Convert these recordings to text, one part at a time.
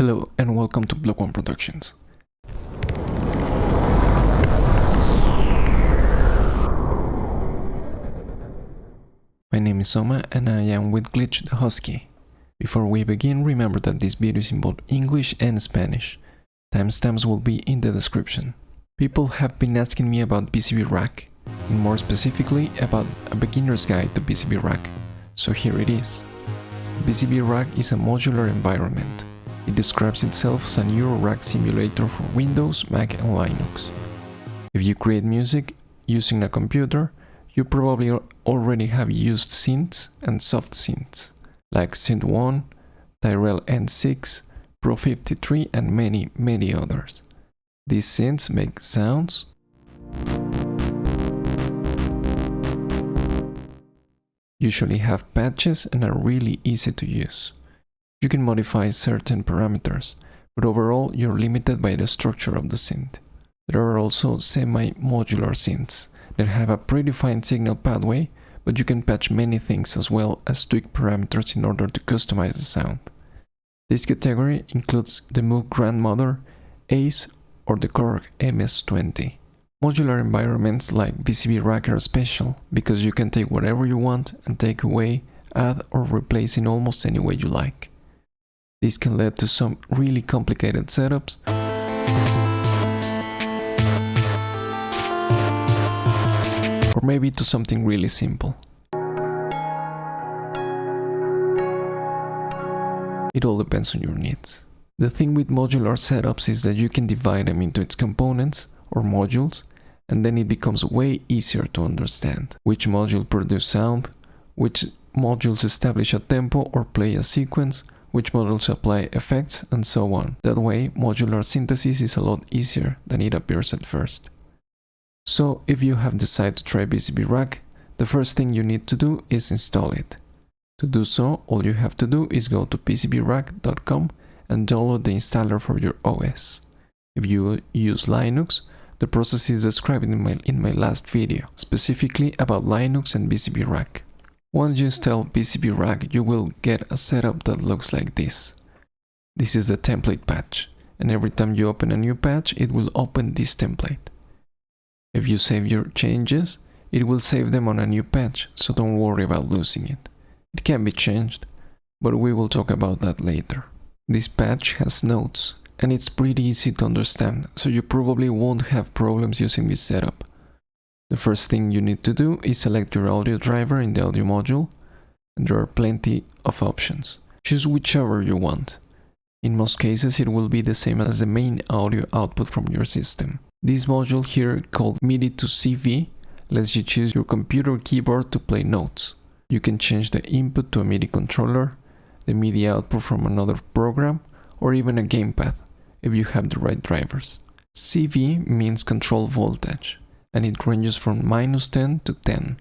Hello and welcome to BlockOne Productions. My name is Soma and I am with Glitch the Husky. Before we begin, remember that this video is in both English and Spanish. Timestamps will be in the description. People have been asking me about VCV Rack, and more specifically about a beginner's guide to VCV Rack. So here it is. VCV Rack is a modular environment. It describes itself as a Euro rack simulator for Windows, Mac and Linux. If you create music using a computer, you probably already have used synths and soft synths, like Synth 1, Tyrell N6, Pro 53 and many others. These synths make sounds, usually have patches and are really easy to use. You can modify certain parameters, but overall you're limited by the structure of the synth. There are also semi-modular synths that have a predefined signal pathway, but you can patch many things as well as tweak parameters in order to customize the sound. This category includes the Moog Grandmother, Ace or the Korg MS-20. Modular environments like VCV Rack are special because you can take whatever you want and take away, add or replace in almost any way you like. This can lead to some really complicated setups, or maybe to something really simple. It all depends on your needs. The thing with modular setups is that you can divide them into its components or modules, and then it becomes way easier to understand which module produce sound, which modules establish a tempo or play a sequence, which modules apply effects, and so on. That way, modular synthesis is a lot easier than it appears at first. So, if you have decided to try VCV Rack, the first thing you need to do is install it. To do so, all you have to do is go to pcbrack.com and download the installer for your OS. If you use Linux, the process is described in my last video, specifically about Linux and VCV Rack. Once you install VCV Rack, you will get a setup that looks like this. This is the template patch, and every time you open a new patch, it will open this template. If you save your changes, it will save them on a new patch, so don't worry about losing it. It can be changed, but we will talk about that later. This patch has notes, and it's pretty easy to understand, so you probably won't have problems using this setup. The first thing you need to do is select your audio driver in the audio module, and there are plenty of options. Choose whichever you want. In most cases it will be the same as the main audio output from your system. This module here, called MIDI to CV, lets you choose your computer keyboard to play notes. You can change the input to a MIDI controller, the MIDI output from another program, or even a gamepad, if you have the right drivers. CV means control voltage, and it ranges from -10 to 10,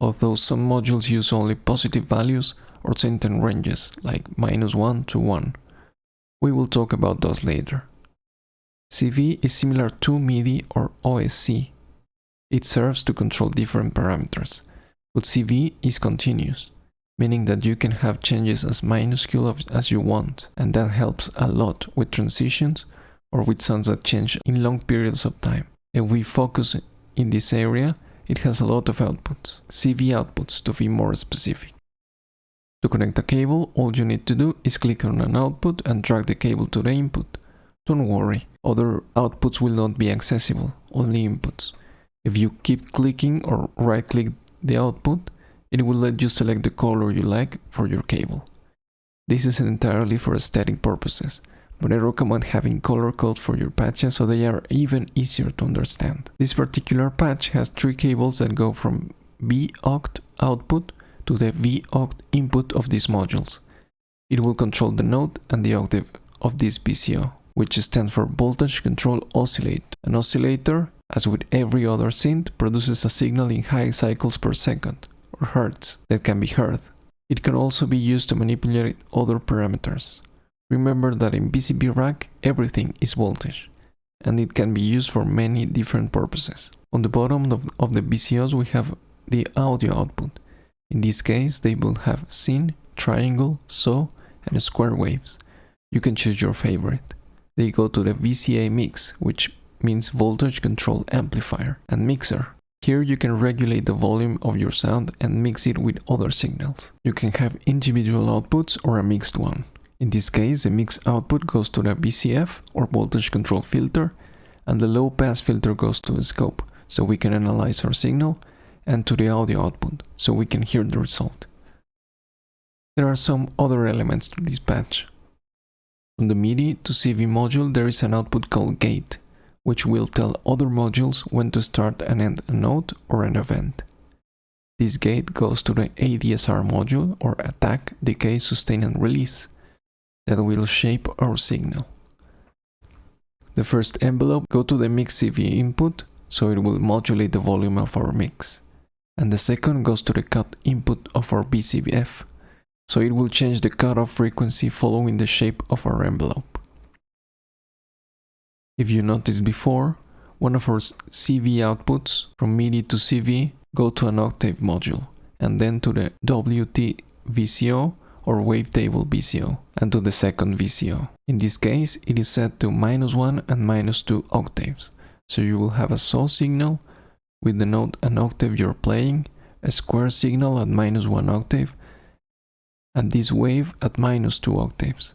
although some modules use only positive values or certain ranges, like -1 to 1. We will talk about those later. CV is similar to MIDI or OSC. It serves to control different parameters, but CV is continuous, meaning that you can have changes as minuscule as you want, and that helps a lot with transitions or with sounds that change in long periods of time. If we focus in this area, it has a lot of outputs, CV outputs to be more specific. To connect a cable, all you need to do is click on an output and drag the cable to the input. Don't worry, other outputs will not be accessible, only inputs. If you keep clicking or right-click the output, it will let you select the color you like for your cable. This is entirely for aesthetic purposes, but I recommend having color code for your patches so they are even easier to understand. This particular patch has 3 cables that go from V-oct output to the V-oct input of these modules. It will control the note and the octave of this VCO, which stands for Voltage Control Oscillate. An oscillator, as with every other synth, produces a signal in high cycles per second, or hertz, that can be heard. It can also be used to manipulate other parameters. Remember that in VCV Rack, everything is voltage, and it can be used for many different purposes. On the bottom of the VCOs we have the audio output. In this case, they will have sine, triangle, saw, and square waves. You can choose your favorite. They go to the VCA mix, which means voltage control amplifier, and mixer. Here you can regulate the volume of your sound and mix it with other signals. You can have individual outputs or a mixed one. In this case, the mixed output goes to the VCF or voltage control filter, and the low pass filter goes to the scope, so we can analyze our signal, and to the audio output, so we can hear the result. There are some other elements to this patch. From the MIDI to CV module there is an output called gate, which will tell other modules when to start and end a node or an event. This gate goes to the ADSR module, or attack, decay, sustain and release, that will shape our signal. The first envelope goes to the mix CV input, so it will modulate the volume of our mix. And the second goes to the cut input of our BCBF, so it will change the cutoff frequency following the shape of our envelope. If you noticed before, one of our CV outputs from MIDI to CV go to an octave module, and then to the WT VCO or wavetable VCO, and to the second VCO. In this case, it is set to -1 and -2 octaves, so you will have a saw signal with the note an octave you're playing, a square signal at -1 octave, and this wave at -2 octaves.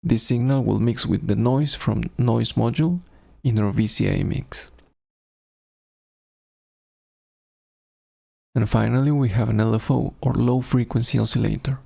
This signal will mix with the noise from noise module in our VCA mix. And finally we have an LFO, or low frequency oscillator,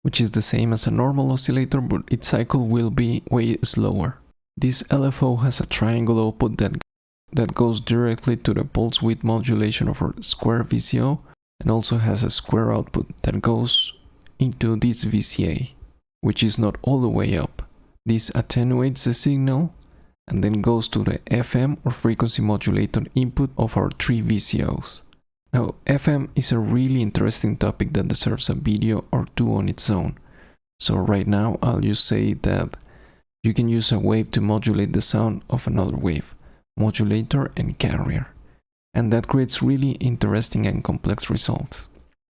which is the same as a normal oscillator, but its cycle will be way slower. This LFO has a triangle output that goes directly to the pulse width modulation of our square VCO, and also has a square output that goes into this VCA, which is not all the way up. This attenuates the signal and then goes to the FM or frequency modulator input of our 3 VCOs. Now, FM is a really interesting topic that deserves a video or two on its own. So right now I'll just say that you can use a wave to modulate the sound of another wave, modulator and carrier. And that creates really interesting and complex results.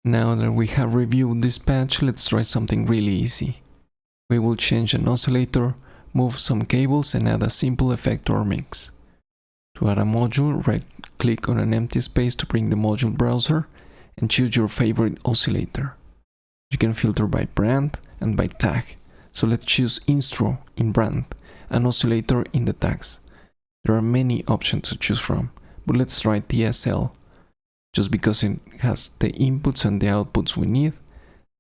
Now that we have reviewed this patch, let's try something really easy. We will change an oscillator, move some cables and add a simple effect to our mix. To add a module, right-click on an empty space to bring the module browser and choose your favorite oscillator. You can filter by brand and by tag, so let's choose Instro in brand and oscillator in the tags. There are many options to choose from, but let's try TSL, just because it has the inputs and the outputs we need,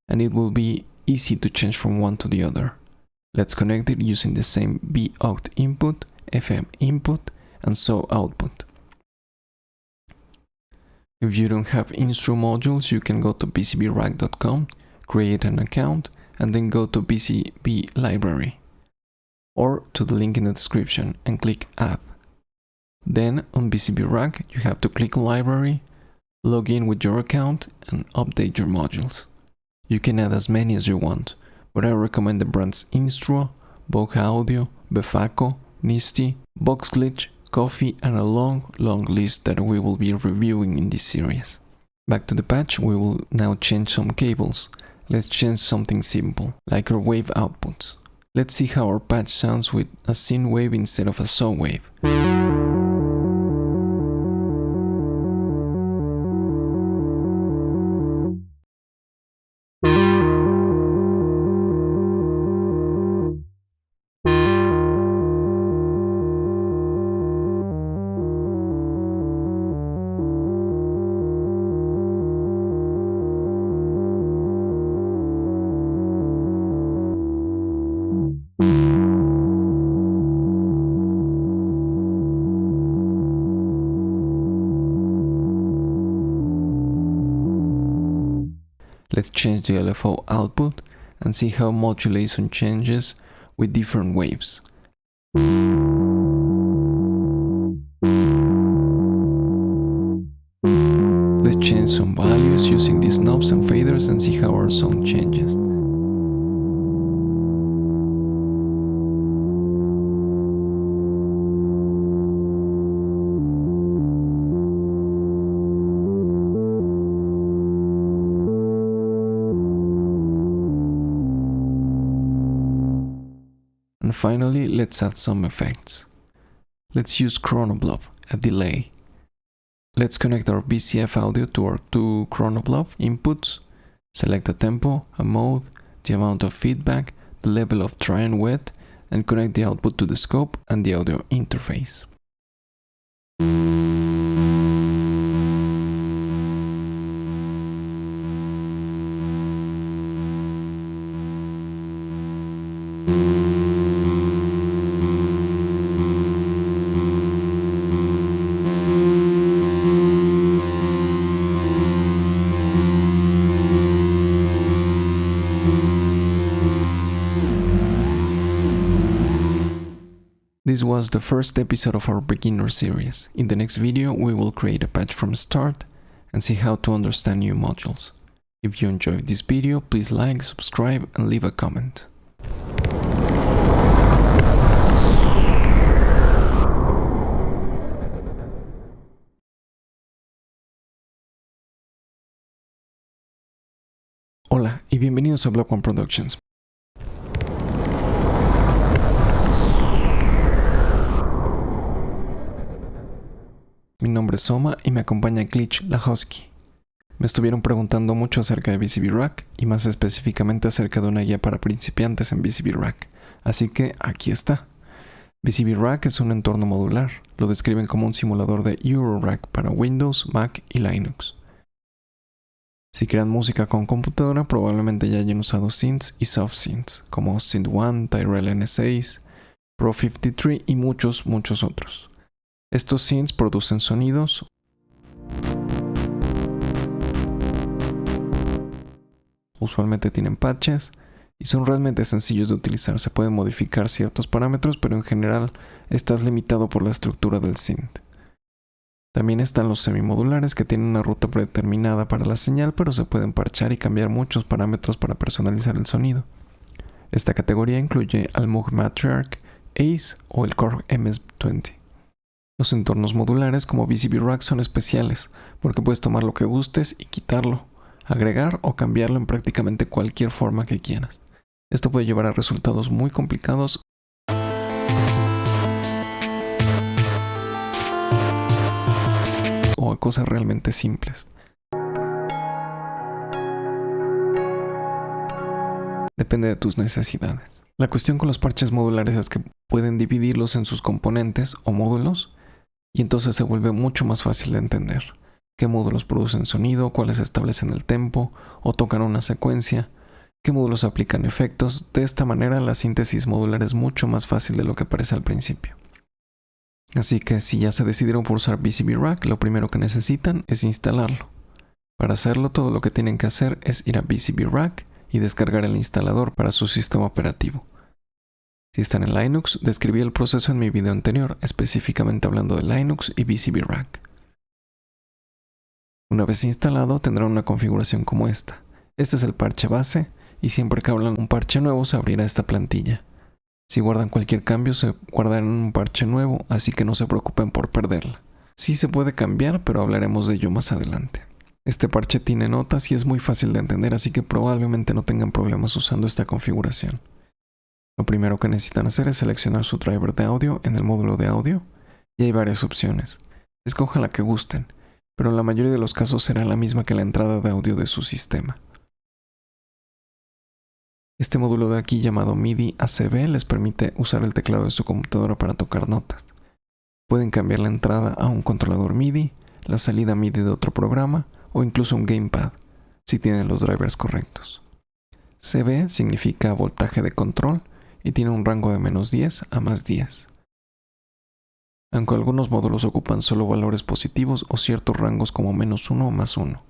and it will be easy to change from one to the other. Let's connect it using the same BOCT input, FM input, and SAW output. If you don't have Instro modules, you can go to bcbrack.com, create an account, and then go to BCB library, or to the link in the description and click Add. Then on BCB Rack, you have to click on Library, log in with your account, and update your modules. You can add as many as you want, but I recommend the brands Instro, Bokeh Audio, Befaco, Nisty, Boxglitch, Coffee, and a long list that we will be reviewing in this series. Back to the patch, we will now change some cables. Let's change something simple, like our wave outputs. Let's see how our patch sounds with a sine wave instead of a saw wave. Let's change the LFO output and see how modulation changes with different waves. Let's change some values using these knobs and faders and see how our sound changes. And finally, let's add some effects. Let's use chronoblob, a delay. Let's connect our VCF audio to our two chronoblob inputs. Select a tempo, a mode, the amount of feedback, the level of dry and wet, and connect the output to the scope and the audio interface. This was the first episode of our beginner series. In the next video, we will create a patch from start and see how to understand new modules. If you enjoyed this video, please like, subscribe, and leave a comment. Hola y bienvenidos a BlockOne Productions. Mi nombre es Soma y me acompaña Glitch, la Husky. Me estuvieron preguntando mucho acerca de VCV Rack y más específicamente acerca de una guía para principiantes en VCV Rack, así que aquí está. VCV Rack es un entorno modular, lo describen como un simulador de Eurorack para Windows, Mac y Linux. Si crean música con computadora probablemente ya hayan usado synths y soft synths como Synth 1, Tyrell N6, Pro 53 y muchos otros. Estos synths producen sonidos usualmente tienen patches y son realmente sencillos de utilizar. Se pueden modificar ciertos parámetros, pero en general estás limitado por la estructura del synth. También están los semimodulares que tienen una ruta predeterminada para la señal, pero se pueden parchar y cambiar muchos parámetros para personalizar el sonido. Esta categoría incluye al Moog Matriarch, Ace o el Korg MS-20. Los entornos modulares como VCV Rack son especiales porque puedes tomar lo que gustes y quitarlo, agregar o cambiarlo en prácticamente cualquier forma que quieras. Esto puede llevar a resultados muy complicados o a cosas realmente simples. Depende de tus necesidades. La cuestión con los parches modulares es que pueden dividirlos en sus componentes o módulos y entonces se vuelve mucho más fácil de entender. Qué módulos producen sonido, cuáles establecen el tempo o tocan una secuencia, qué módulos aplican efectos. De esta manera la síntesis modular es mucho más fácil de lo que parece al principio. Así que si ya se decidieron por usar VCV Rack, lo primero que necesitan es instalarlo. Para hacerlo todo lo que tienen que hacer es ir a VCV Rack y descargar el instalador para su sistema operativo. Si están en Linux, describí el proceso en mi video anterior, específicamente hablando de Linux y VCV Rack. Una vez instalado, tendrán una configuración como esta. Este es el parche base, y siempre que hablan un parche nuevo se abrirá esta plantilla. Si guardan cualquier cambio, se guardará en un parche nuevo, así que no se preocupen por perderla. Sí se puede cambiar, pero hablaremos de ello más adelante. Este parche tiene notas y es muy fácil de entender, así que probablemente no tengan problemas usando esta configuración. Lo primero que necesitan hacer es seleccionar su driver de audio en el módulo de audio y hay varias opciones. Escojan la que gusten, pero en la mayoría de los casos será la misma que la entrada de audio de su sistema. Este módulo de aquí llamado MIDI ACB les permite usar el teclado de su computadora para tocar notas. Pueden cambiar la entrada a un controlador MIDI, la salida MIDI de otro programa o incluso un gamepad, si tienen los drivers correctos. CB significa voltaje de control y tiene un rango de -10 a +10. Aunque algunos módulos ocupan solo valores positivos o ciertos rangos como -1 o +1,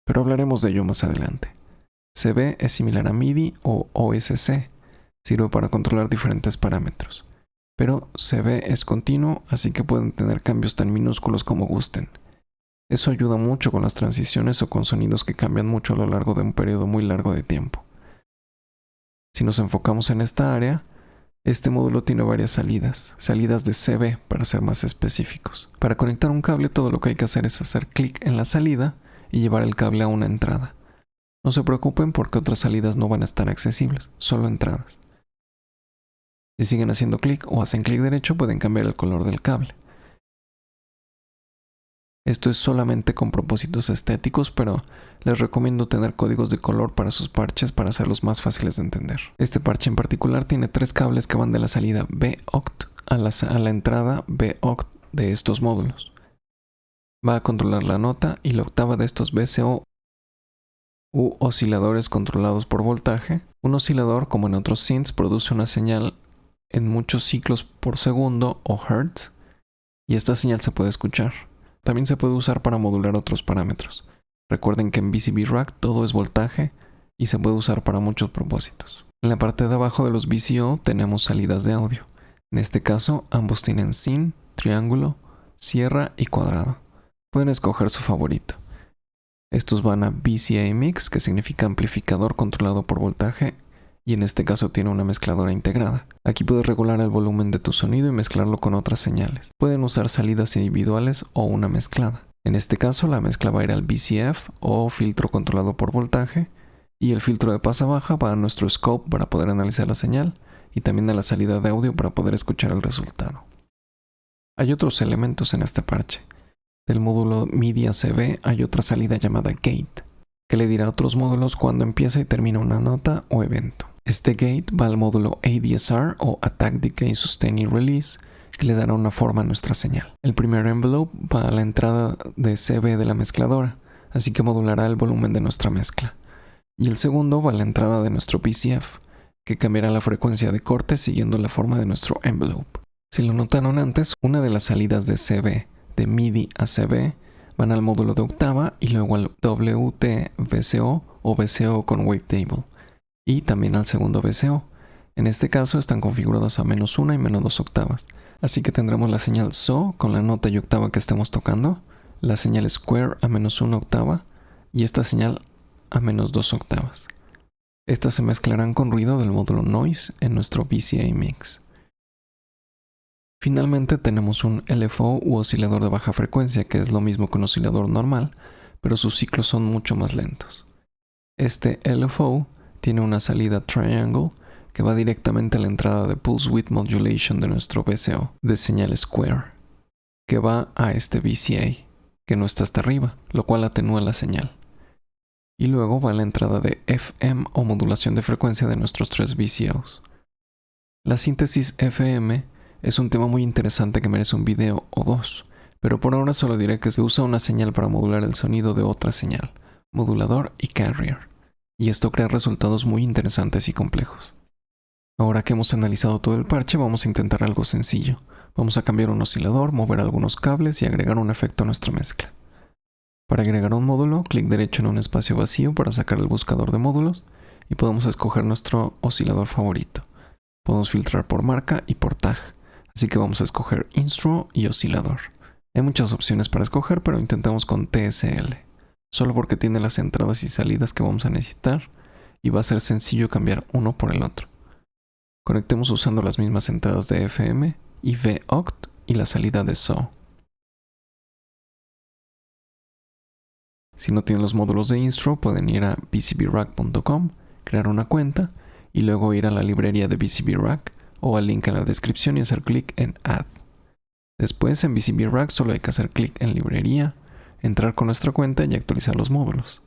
pero hablaremos de ello más adelante. CB es similar a MIDI o OSC, sirve para controlar diferentes parámetros, pero CB es continuo, así que pueden tener cambios tan minúsculos como gusten. Eso ayuda mucho con las transiciones o con sonidos que cambian mucho a lo largo de un periodo muy largo de tiempo. Si nos enfocamos en esta área, este módulo tiene varias salidas de CB para ser más específicos. Para conectar un cable todo lo que hay que hacer es hacer clic en la salida y llevar el cable a una entrada. No se preocupen porque otras salidas no van a estar accesibles, solo entradas. Si siguen haciendo clic o hacen clic derecho, pueden cambiar el color del cable. Esto es solamente con propósitos estéticos, pero les recomiendo tener códigos de color para sus parches para hacerlos más fáciles de entender. Este parche en particular tiene 3 cables que van de la salida boct a la entrada boct de estos módulos. Va a controlar la nota y la octava de estos VCO u osciladores controlados por voltaje. Un oscilador, como en otros synths, produce una señal en muchos ciclos por segundo o hertz, y esta señal se puede escuchar. También se puede usar para modular otros parámetros. Recuerden que en VCV Rack todo es voltaje y se puede usar para muchos propósitos. En la parte de abajo de los VCO tenemos salidas de audio. En este caso, ambos tienen sin, triángulo, sierra y cuadrado. Pueden escoger su favorito. Estos van a VCA Mix, que significa amplificador controlado por voltaje, y en este caso tiene una mezcladora integrada. Aquí puedes regular el volumen de tu sonido y mezclarlo con otras señales. Pueden usar salidas individuales o una mezclada. En este caso la mezcla va a ir al VCF o filtro controlado por voltaje, y el filtro de pasa baja va a nuestro scope para poder analizar la señal y también a la salida de audio para poder escuchar el resultado. Hay otros elementos en este parche. Del módulo MIDI ACB hay otra salida llamada gate, que le dirá a otros módulos cuando empieza y termina una nota o evento. Este gate va al módulo ADSR o Attack, Decay, Sustain y Release, que le dará una forma a nuestra señal. El primer envelope va a la entrada de CB de la mezcladora, así que modulará el volumen de nuestra mezcla. Y el segundo va a la entrada de nuestro PCF, que cambiará la frecuencia de corte siguiendo la forma de nuestro envelope. Si lo notaron antes, una de las salidas de CB de MIDI a CB van al módulo de octava y luego al WT VCO o VCO con wavetable, y también al segundo VCO. En este caso están configurados a -1 y -2 octavas, así que tendremos la señal SO con la nota y octava que estemos tocando, la señal Square a -1 octava y esta señal a -2 octavas. Estas se mezclarán con ruido del módulo Noise en nuestro VCA Mix. Finalmente tenemos un LFO u oscilador de baja frecuencia, que es lo mismo que un oscilador normal, pero sus ciclos son mucho más lentos. Este LFO tiene una salida triangle que va directamente a la entrada de Pulse Width Modulation de nuestro VCO de señal Square, que va a este VCA, que no está hasta arriba, lo cual atenúa la señal. Y luego va a la entrada de FM o modulación de frecuencia de nuestros 3 VCOs. La síntesis FM es un tema muy interesante que merece un video o 2, pero por ahora solo diré que se usa una señal para modular el sonido de otra señal, modulador y carrier, y esto crea resultados muy interesantes y complejos. Ahora que hemos analizado todo el parche, vamos a intentar algo sencillo. Vamos a cambiar un oscilador, mover algunos cables y agregar un efecto a nuestra mezcla. Para agregar un módulo, clic derecho en un espacio vacío para sacar el buscador de módulos y podemos escoger nuestro oscilador favorito. Podemos filtrar por marca y por tag. Así que vamos a escoger Instro y Oscilador. Hay muchas opciones para escoger, pero intentamos con TSL, solo porque tiene las entradas y salidas que vamos a necesitar y va a ser sencillo cambiar uno por el otro. Conectemos usando las mismas entradas de FM y VOCT y la salida de SO. Si no tienen los módulos de Instro, pueden ir a vcvrack.com, crear una cuenta y luego ir a la librería de VCV Rack o al link en la descripción y hacer clic en Add. Después en VCV Rack solo hay que hacer clic en Librería, entrar con nuestra cuenta y actualizar los módulos.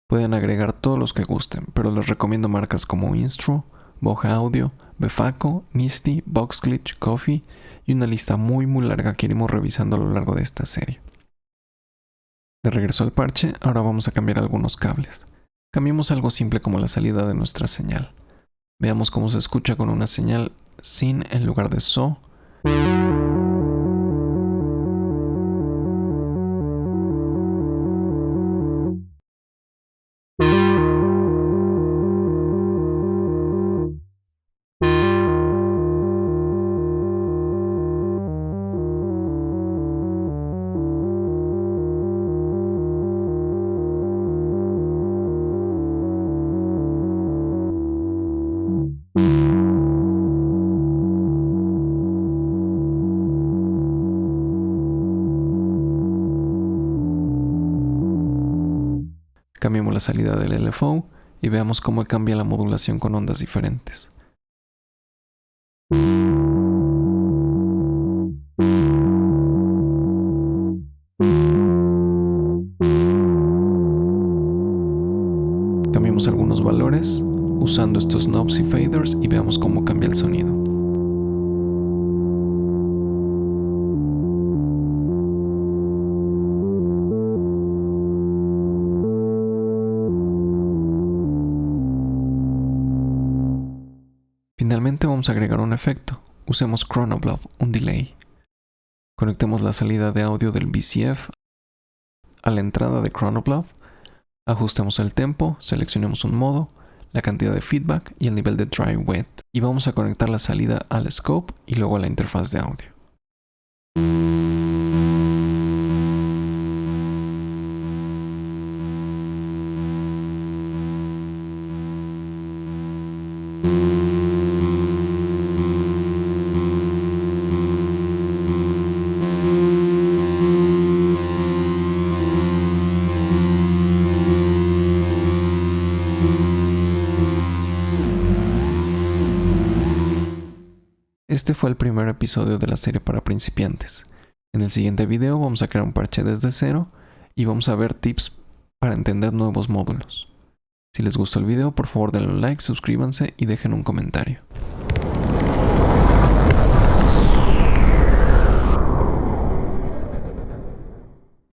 Pueden agregar todos los que gusten, pero les recomiendo marcas como Instro, Boja Audio, Befaco, Misty, Boxglitch, Coffee y una lista muy larga que iremos revisando a lo largo de esta serie. De regreso al parche, ahora vamos a cambiar algunos cables. Cambiemos algo simple como la salida de nuestra señal. Veamos cómo se escucha con una señal sin en lugar de SO. Cambiemos la salida del LFO y veamos cómo cambia la modulación con ondas diferentes. Cambiamos algunos valores usando estos knobs y faders y veamos cómo cambia el sonido. Finalmente vamos a agregar un efecto. Usemos Chronoblob, un delay. Conectemos la salida de audio del VCF a la entrada de Chronoblob. Ajustemos el tempo, seleccionemos un modo, la cantidad de feedback y el nivel de dry wet. Y vamos a conectar la salida al scope y luego a la interfaz de audio. Este fue el primer episodio de la serie para principiantes. En el siguiente video vamos a crear un parche desde cero y vamos a ver tips para entender nuevos módulos. Si les gustó el video, por favor denle un like, suscríbanse y dejen un comentario.